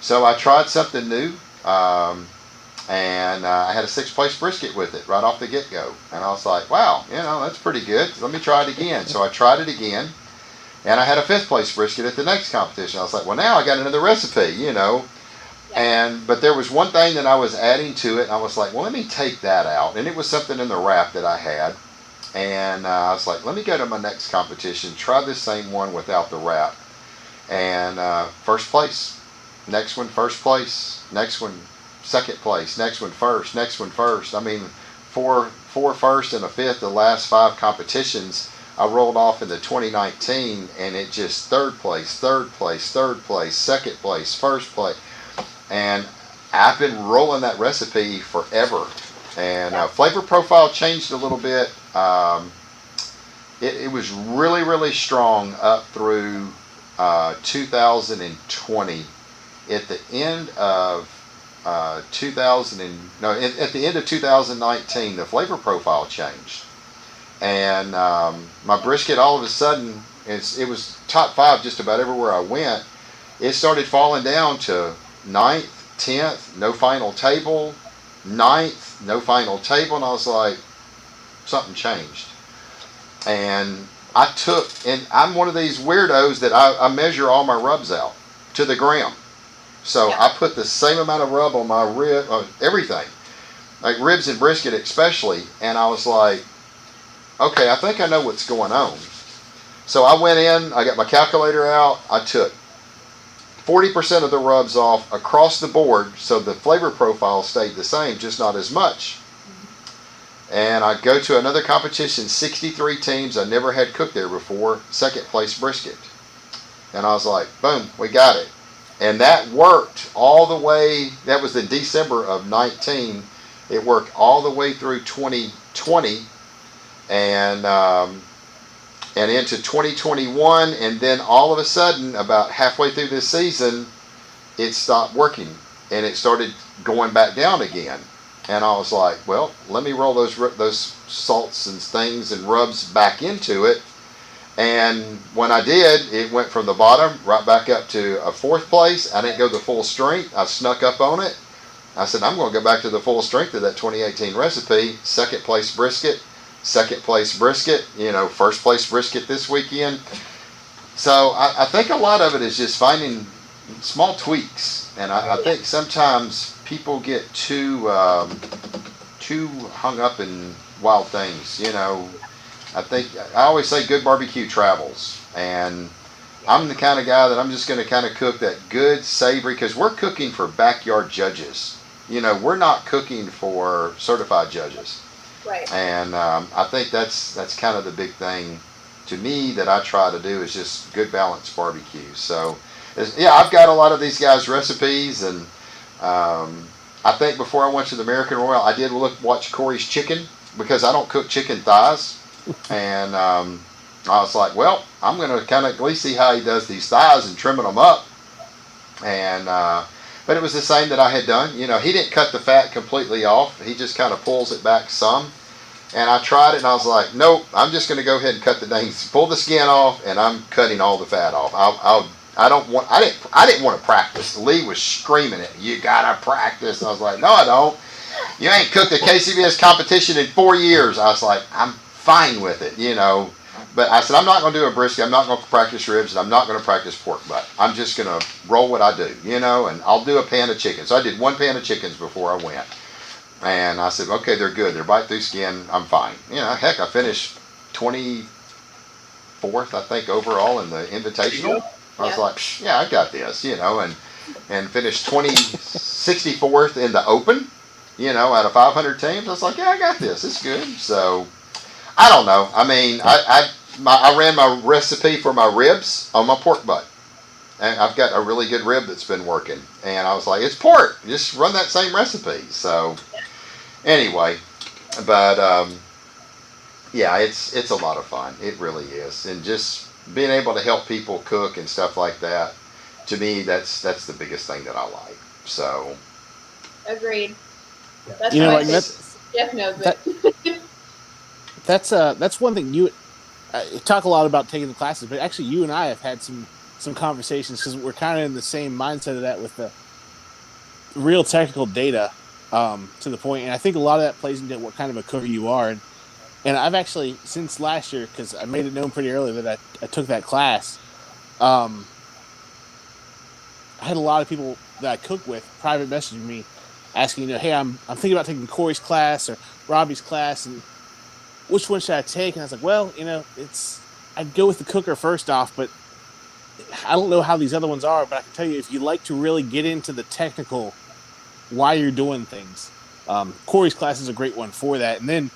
So I tried something new. And I had a 6th place brisket with it right off the get-go. And I was like, wow, that's pretty good. Let me try it again. So I tried it again. And I had a 5th place brisket at the next competition. I was like, well, now I got another recipe, But there was one thing that I was adding to it. And I was like, well, let me take that out. And it was something in the wrap that I had. And I was like, let me go to my next competition, try this same one without the wrap. And 1st place. Next one, 1st place. Next one, 2nd place. Next one, 1st. Next one, 1st. 4 first and a 5th, the last 5 competitions I rolled off into 2019, and it just third place, second place, first place, and I've been rolling that recipe forever. And flavor profile changed a little bit. It was really, really strong up through 2020. At the end of at the end of 2019, the flavor profile changed, and my brisket all of a sudden, it was top 5 just about everywhere I went. It started falling down to 9th, 10th, no final table, 9th, no final table, and I was like, something changed. And I'm one of these weirdos that I measure all my rubs out to the gram. So I put the same amount of rub on my rib, everything, like ribs and brisket especially, and I was like, okay, I think I know what's going on. So I went in, I got my calculator out, I took 40% of the rubs off across the board, so the flavor profile stayed the same, just not as much. And I go to another competition, 63 teams, I never had cooked there before, second place brisket. And I was like, boom, we got it. And that worked all the way, that was in December of 19, it worked all the way through 2020 and into 2021, and then all of a sudden, about halfway through this season, it stopped working, and it started going back down again. And I was like, well, let me roll those salts and things and rubs back into it. And when I did, it went from the bottom right back up to a 4th place. I didn't go the full strength. I snuck up on it. I said, I'm going to go back to the full strength of that 2018 recipe. Second place brisket, first place brisket this weekend. So I think a lot of it is just finding small tweaks. And I think sometimes people get too hung up in wild things, I think I always say good barbecue travels, and I'm the kind of guy that I'm just going to kind of cook that good savory, because we're cooking for backyard judges. We're not cooking for certified judges. Right. And I think that's kind of the big thing to me that I try to do is just good balanced barbecue. So I've got a lot of these guys' recipes, and I think before I went to the American Royal, I did watch Corey's chicken, because I don't cook chicken thighs. And I was like, well, I'm going to kind of at least see how he does these thighs and trimming them up. And but it was the same that I had done. He didn't cut the fat completely off. He just kind of pulls it back some. And I tried it, and I was like, nope, I'm just going to go ahead and pull the skin off, and I'm cutting all the fat off. I didn't want to practice. Lee was screaming at me, you got to practice. I was like, no, I don't. You ain't cooked a KCBS competition in 4 years. I was like, I'm fine with it, But I said, I'm not going to do a brisket. I'm not going to practice ribs, and I'm not going to practice pork butt. I'm just going to roll what I do, and I'll do a pan of chicken. So I did 1 pan of chickens before I went. And I said, okay, they're good. They're bite through skin. I'm fine. Heck, I finished 24th, I think, overall in the Invitational. I was like, yeah, I got this, and finished 64th in the Open, out of 500 teams. I was like, yeah, I got this. It's good. So I don't know. I mean, I ran my recipe for my ribs on my pork butt. And I've got a really good rib that's been working. And I was like, it's pork. Just run that same recipe. So anyway, but it's a lot of fun. It really is. And just being able to help people cook and stuff like that, to me, that's the biggest thing that I like. So agreed. That's Jeff knows it. That's one thing you talk a lot about taking the classes, but actually you and I have had some conversations, because we're kind of in the same mindset of that with the real technical data to the point, and I think a lot of that plays into what kind of a cooker you are. And I've actually, since last year, because I made it known pretty early that I took that class, I had a lot of people that I cook with private messaging me asking, hey, I'm thinking about taking Corey's class or Robbie's class, and which one should I take? And I was like, well, I'd go with the cooker first off, but I don't know how these other ones are, but I can tell you, if you like to really get into the technical, why you're doing things, Corey's class is a great one for that. And then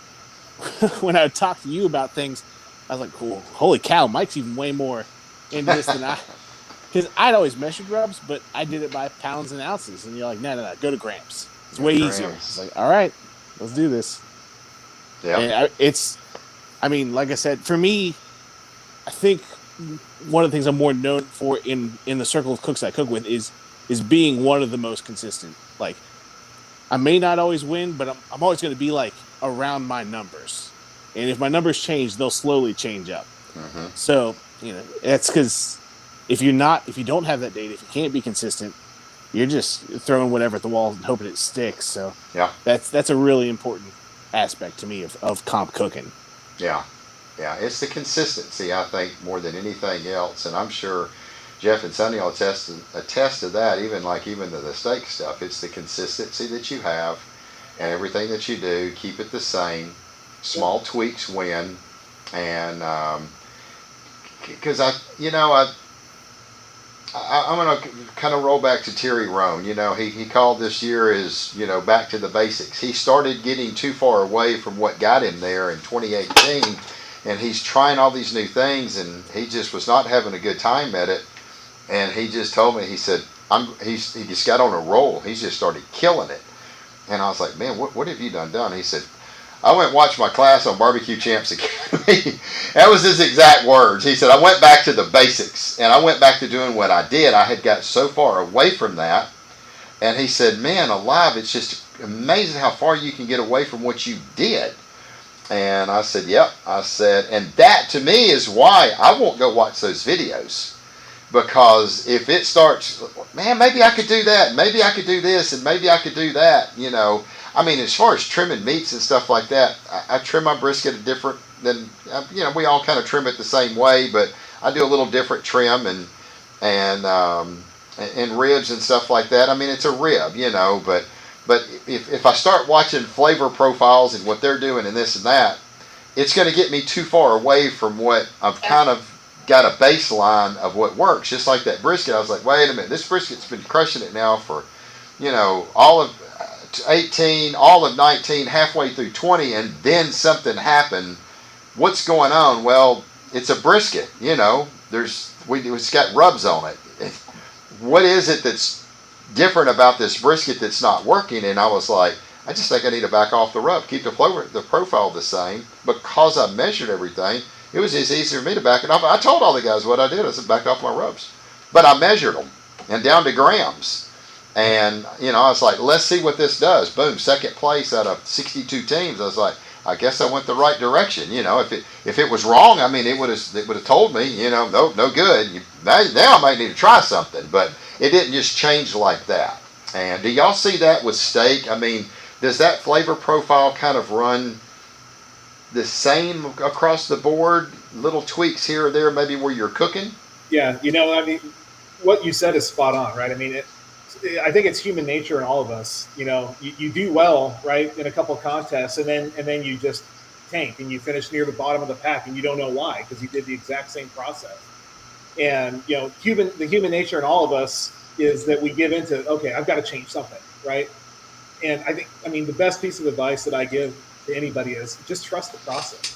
when I would talk to you about things, I was like, cool. Holy cow, Mike's even way more into this than I. Because I'd always measured rubs, but I did it by pounds and ounces. And you're like, no, go to grams. It's way easier. It's like, all right, let's do this. Yeah. And like I said, for me, I think one of the things I'm more known for in the circle of cooks I cook with is being one of the most consistent. Like, I may not always win, but I'm always going to be like around my numbers. And if my numbers change, they'll slowly change up. Mm-hmm. So, that's because if you don't have that data, if you can't be consistent, you're just throwing whatever at the wall and hoping it sticks. So yeah, that's a really important aspect to me of comp cooking. Yeah. It's the consistency, I think, more than anything else. And I'm sure Jeff and Sonny will attest to that. Even the steak stuff, it's the consistency that you have, and everything that you do, keep it the same. Small tweaks win, and because I'm going to kind of roll back to Terry Roan. He called this year is, back to the basics. He started getting too far away from what got him there in 2018, and he's trying all these new things, and he just was not having a good time at it. And he just told me, he said, he just got on a roll. He just started killing it. And I was like, man, what have you done? He said, I went and watched my class on Barbecue Champs Academy. That was his exact words. He said, I went back to the basics, and I went back to doing what I did. I had got so far away from that. And he said, man, alive, it's just amazing how far you can get away from what you did. And I said, yep. I said, and that to me is why I won't go watch those videos. Because if it starts, man, maybe I could do that. Maybe I could do this, and maybe I could do that, as far as trimming meats and stuff like that, I trim my brisket different than, we all kind of trim it the same way, but I do a little different trim and ribs and stuff like that. It's a rib, but if I start watching flavor profiles and what they're doing and this and that, it's going to get me too far away from what I've kind of got a baseline of what works. Just like that brisket, I was like, wait a minute, this brisket's been crushing it now for, all of 18, all of 19, halfway through 20, and then something happened. What's going on? Well, it's a brisket, it's got rubs on it. What is it that's different about this brisket that's not working? And I was like, I just think I need to back off the rub, keep the profile the same. Because I measured everything, it was just easier for me to back it off. I told all the guys what I did. I said, back off my rubs. But I measured them and down to grams. And, I was like, let's see what this does. Boom, second place out of 62 teams. I was like, I guess I went the right direction. If it was wrong, it would have told me, no good. Now I might need to try something. But it didn't just change like that. And do y'all see that with steak? Does that flavor profile kind of run the same across the board? Little tweaks here or there, maybe where you're cooking? Yeah, what you said is spot on, right? I think it's human nature in all of us. You do well, right, in a couple of contests, and then you just tank and you finish near the bottom of the pack, and you don't know why, because you did the exact same process. And the human nature in all of us is that we give into, okay, I've got to change something, right? And I think, the best piece of advice that I give to anybody is just trust the process.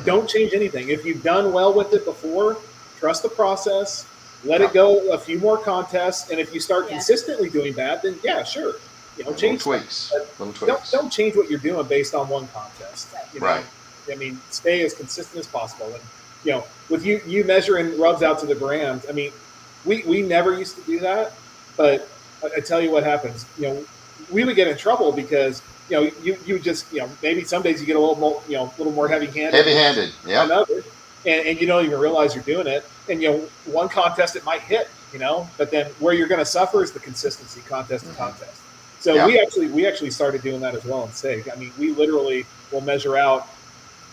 Don't change anything. If you've done well with it before, trust the process. Let it go a few more contests, and if you start consistently doing bad, then sure, change tweaks. Don't change what you're doing based on one contest. Right. Stay as consistent as possible. And with you measuring rubs out to the grams, we never used to do that, but I tell you what happens. We would get in trouble because you just maybe some days you get a little more little more heavy-handed. Heavy-handed, yeah. And you don't even realize you're doing it. And one contest it might hit, but then where you're going to suffer is the consistency, contest to contest. So we actually started doing that as well in steak. We literally will measure out.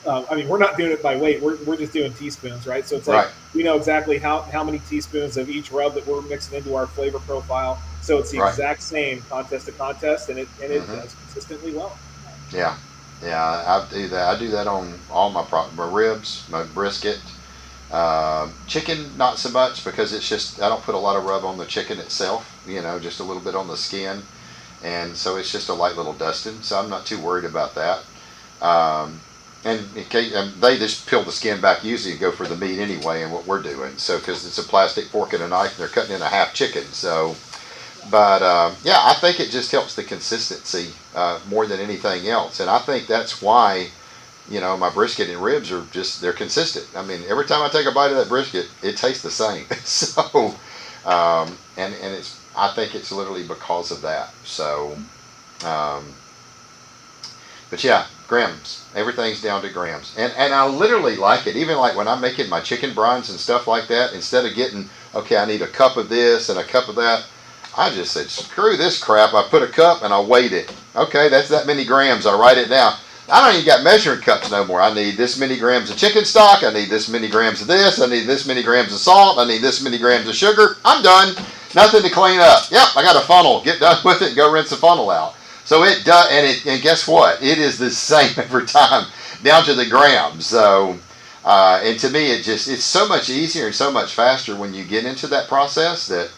We're not doing it by weight. We're just doing teaspoons, right? So it's like we know exactly how many teaspoons of each rub that we're mixing into our flavor profile. So it's the exact same contest to contest, and it does consistently well. Yeah. Yeah, I do that. I do that on all my ribs, my brisket, chicken, not so much, because it's just, I don't put a lot of rub on the chicken itself, just a little bit on the skin. And so it's just a light little dusting. So I'm not too worried about that. And they just peel the skin back usually and go for the meat anyway, and what we're doing. So because it's a plastic fork and a knife, and they're cutting in a half chicken. So, but yeah, I think it just helps the consistency more than anything else, and I think that's why. My brisket and ribs are they're consistent. I mean, every time I take a bite of that brisket, it tastes the same. So, and I think it's literally because of that. So, but yeah, grams. Everything's down to grams. And I literally like it. Even like when I'm making my chicken brines and stuff like that, instead of getting, okay, I need a cup of this and a cup of that, I just said, screw this crap. I put a cup and I weighed it. Okay, that's that many grams. I write it down. I don't even got measuring cups no more. I need this many grams of chicken stock. I need this many grams of this. I need this many grams of salt. I need this many grams of sugar. I'm done. Nothing to clean up. Yep, I got a funnel. Get done with it and go rinse the funnel out. So it does, and guess what? It is the same every time, down to the grams. So, and to me, it's so much easier and so much faster when you get into that process that,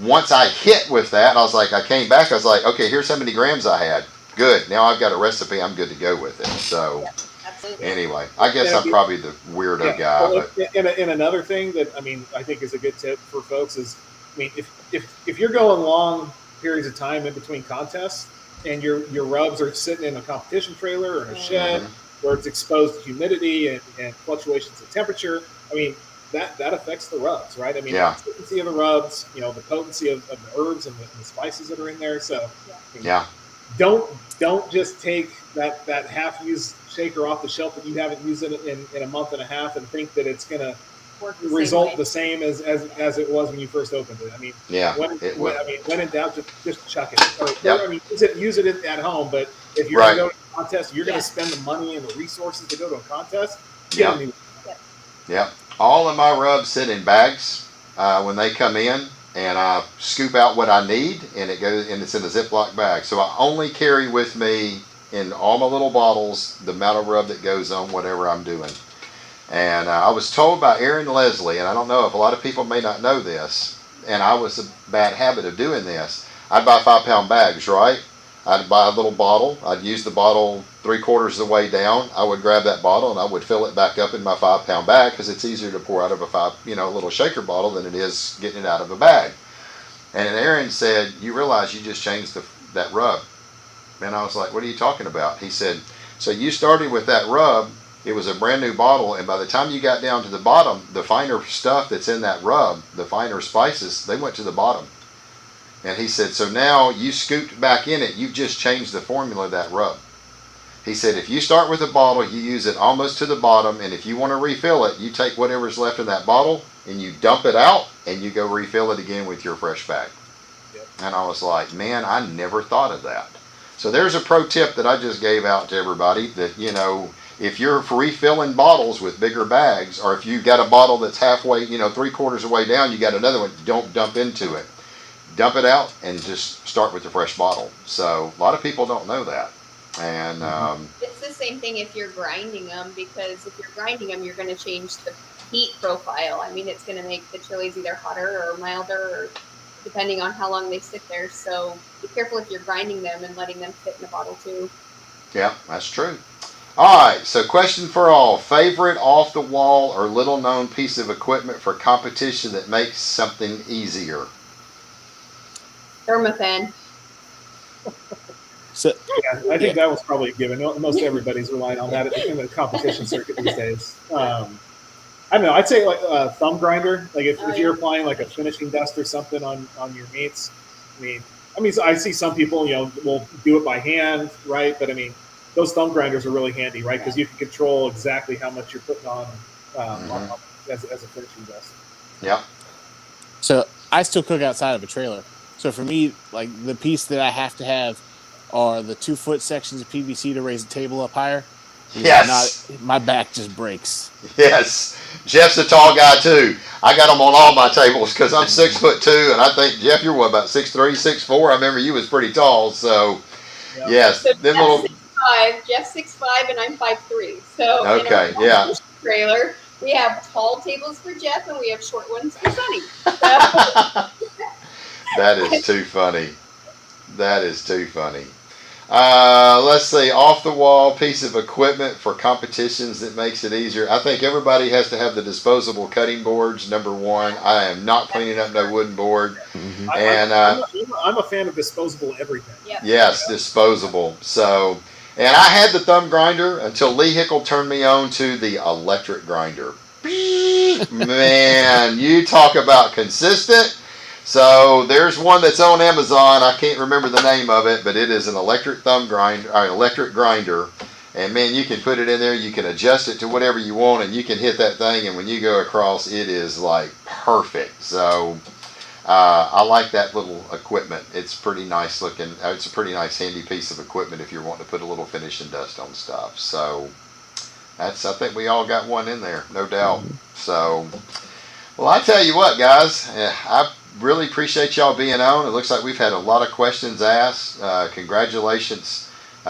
once I hit with that, I came back, I was like, okay, here's how many grams I had. Good. Now I've got a recipe. I'm good to go with it. So, anyway, I guess I'm probably the weirdo guy. Well, and another thing that I think is a good tip for folks is, if you're going long periods of time in between contests and your rubs are sitting in a competition trailer or in a shed where it's exposed to humidity and fluctuations in temperature, that affects the rubs, right? The consistency of the rubs, the potency of the herbs and the spices that are in there. So, Don't just take that half-used shaker off the shelf that you haven't used it in a month and a half and think that it's going to result the same as it was when you first opened it. When in doubt, just chuck it. Or, use it at home. But if you're going to go to a contest, you're going to spend the money and the resources to go to a contest. Yeah. All of my rubs sit in bags when they come in. And I scoop out what I need, and it's in a Ziploc bag. So I only carry with me in all my little bottles the amount of rub that goes on whatever I'm doing. And I was told by Aaron Leslie, and I don't know if a lot of people may not know this, and I was a bad habit of doing this. I'd buy 5-pound bags, right? I'd buy a little bottle. I'd use the bottle 3/4 of the way down. I would grab that bottle and I would fill it back up in my 5-pound bag because it's easier to pour out of a little shaker bottle than it is getting it out of a bag. And Aaron said, "You realize you just changed that rub?" And I was like, "What are you talking about?" He said, "So you started with that rub. It was a brand new bottle, and by the time you got down to the bottom, the finer stuff that's in that rub, the finer spices, they went to the bottom." And he said, "So now you scooped back in it, you've just changed the formula of that rub." He said, "If you start with a bottle, you use it almost to the bottom, and if you want to refill it, you take whatever's left in that bottle, and you dump it out, and you go refill it again with your fresh bag." Yep. And I was like, man, I never thought of that. So there's a pro tip that I just gave out to everybody that, if you're refilling bottles with bigger bags, or if you've got a bottle that's halfway, 3/4 of the way down, you got another one, don't dump into it. Dump it out and just start with the fresh bottle. So a lot of people don't know that. And it's the same thing if you're grinding them, because if you're grinding them, you're going to change the heat profile. It's going to make the chilies either hotter or milder, or depending on how long they sit there. So be careful if you're grinding them and letting them fit in a bottle too. Yeah, that's true. All right, so question for all. Favorite off-the-wall or little-known piece of equipment for competition that makes something easier? Thermofan. I think that was probably a given. Most everybody's relying on that in the competition circuit these days. I don't know. I'd say like a thumb grinder. Like if you're applying like a finishing dust or something on your meats. I see some people will do it by hand, right? But those thumb grinders are really handy, right? Because you can control exactly how much you're putting on as a finishing dust. Yeah. So I still cook outside of a trailer. So for me, like the piece that I have to have are the 2-foot sections of PVC to raise the table up higher. Yes. My back just breaks. Yes. Jeff's a tall guy too. I got them on all my tables because I'm 6'2", and I think Jeff, you're what, about 6'3", 6'4". I remember you was pretty tall. So yes, so Jeff's 6'5", and I'm 5'3". So okay, in our trailer, we have tall tables for Jeff and we have short ones for Sonny. So. That is too funny. That is too funny. Let's say off the wall piece of equipment for competitions that makes it easier. I think everybody has to have the disposable cutting boards. Number one, I am not cleaning up no wooden board. Mm-hmm. And I'm a fan of disposable everything. Yep. yes, disposable. So, and I had the thumb grinder until Lee Hickle turned me on to the electric grinder. Man, you talk about consistent. So there's one that's on Amazon. I can't remember the name of it, but it is an electric thumb grinder, or electric grinder. And man, you can put it in there. You can adjust it to whatever you want, and you can hit that thing. And when you go across, it is like perfect. So I like that little equipment. It's pretty nice looking. It's a pretty nice, handy piece of equipment if you're wanting to put a little finish and dust on stuff. So I think we all got one in there, no doubt. So, well, I tell you what, guys, I really appreciate y'all being on. It looks like we've had a lot of questions asked. Congratulations,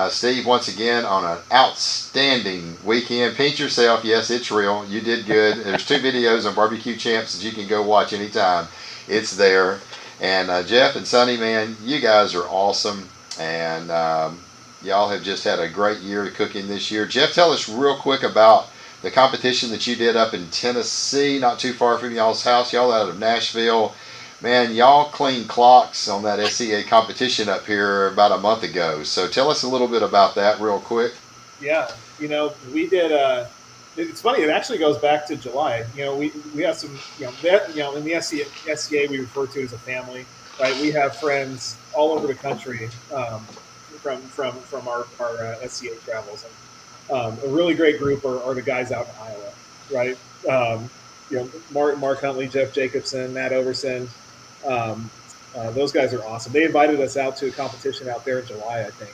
Steve, once again on an outstanding weekend. Paint yourself. Yes, it's real. You did good. There's 2 videos on Barbecue Champs that you can go watch anytime. It's there. And Jeff and Sonny, man, you guys are awesome. And y'all have just had a great year of cooking this year. Jeff, tell us real quick about the competition that you did up in Tennessee, not too far from y'all's house. Y'all out of Nashville. Man, y'all cleaned clocks on that SCA competition up here about a month ago. So tell us a little bit about that real quick. Yeah, we did. It's funny. It actually goes back to July. We have some. In the SCA we refer to as a family, right? We have friends all over the country from our SCA travels, and a really great group are the guys out in Iowa, right? Mark Huntley, Jeff Jacobson, Matt Overson. Those guys are awesome. They invited us out to a competition out there in July, I think.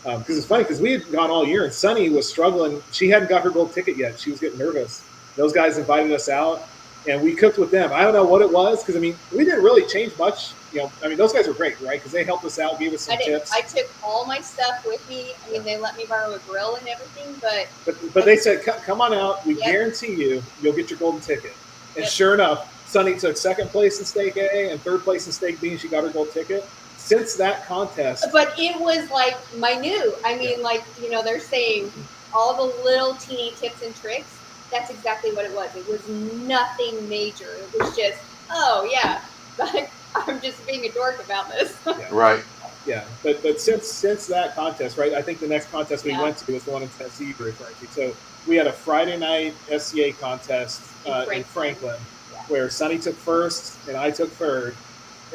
Because it's funny, because we had gone all year, and Sunny was struggling. She hadn't got her gold ticket yet. She was getting nervous. Those guys invited us out, and we cooked with them. I don't know what it was, because, we didn't really change much. Those guys were great, right? Because they helped us out, gave us some tips. I took all my stuff with me. They let me borrow a grill and everything, but they said, come on out. We guarantee you'll get your golden ticket. And sure enough, Sunny took 2nd place in Steak A and 3rd place in Steak B, and she got her gold ticket. Since that contest. But it was like minute. They're saying all the little teeny tips and tricks. That's exactly what it was. It was nothing major. It was just, I'm just being a dork about this. Yeah. Right. Yeah. But since that contest, right, I think the next contest we went to was the one in Tennessee you were referring to. So we had a Friday night SCA contest in Franklin where Sunny took 1st and I took 3rd.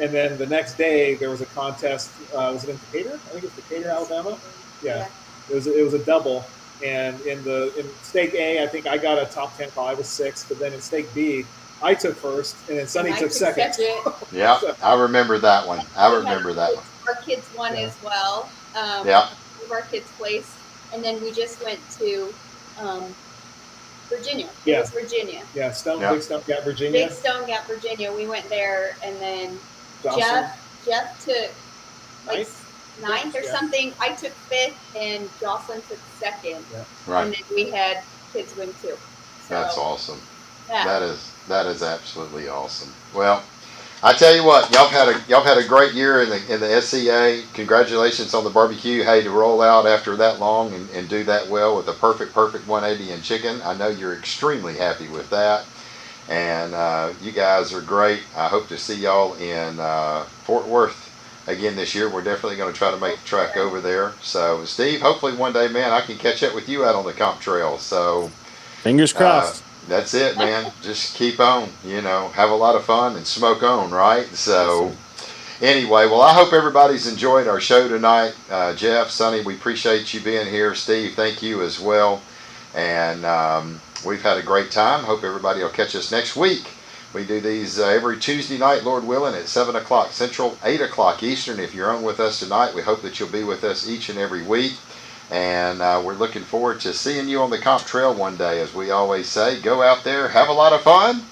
And then the next day there was a contest. Was it in Decatur? I think it was Decatur, Alabama. Yeah. It was a double. And in Steak A, I think I got a top 10 call. I was 6th. But then in Steak B, I took 1st, and then Sunny took 2nd. Yeah, I remember that one. Our kids won as well. Our kids placed, and then we just went to Virginia. Yeah. It was Virginia. Yeah, Big Stone Gap, Virginia. Big Stone Gap, Virginia. We went there, and then Jeff took like 9th or something. I took 5th, and Jocelyn took 2nd. Yeah. Right. And then we had kids win too. So, that's awesome. Yeah. That is absolutely awesome. Well, I tell you what, y'all had a great year in the SCA. Congratulations on the barbecue. Hey, to roll out after that long and do that well with a perfect 180 in chicken. I know you're extremely happy with that. And you guys are great. I hope to see y'all in Fort Worth again this year. We're definitely going to try to make the trek over there. So, Steve, hopefully one day, man, I can catch up with you out on the comp trail. So, fingers crossed. That's it, man. Just keep on, have a lot of fun and smoke on, right? So, anyway, well, I hope everybody's enjoyed our show tonight. Jeff, Sonny, we appreciate you being here. Steve, thank you as well. And we've had a great time. Hope everybody will catch us next week. We do these every Tuesday night, Lord willing, at 7 o'clock Central, 8 o'clock Eastern. If you're on with us tonight, we hope that you'll be with us each and every week. And we're looking forward to seeing you on the comp trail one day. As we always say, go out there, have a lot of fun,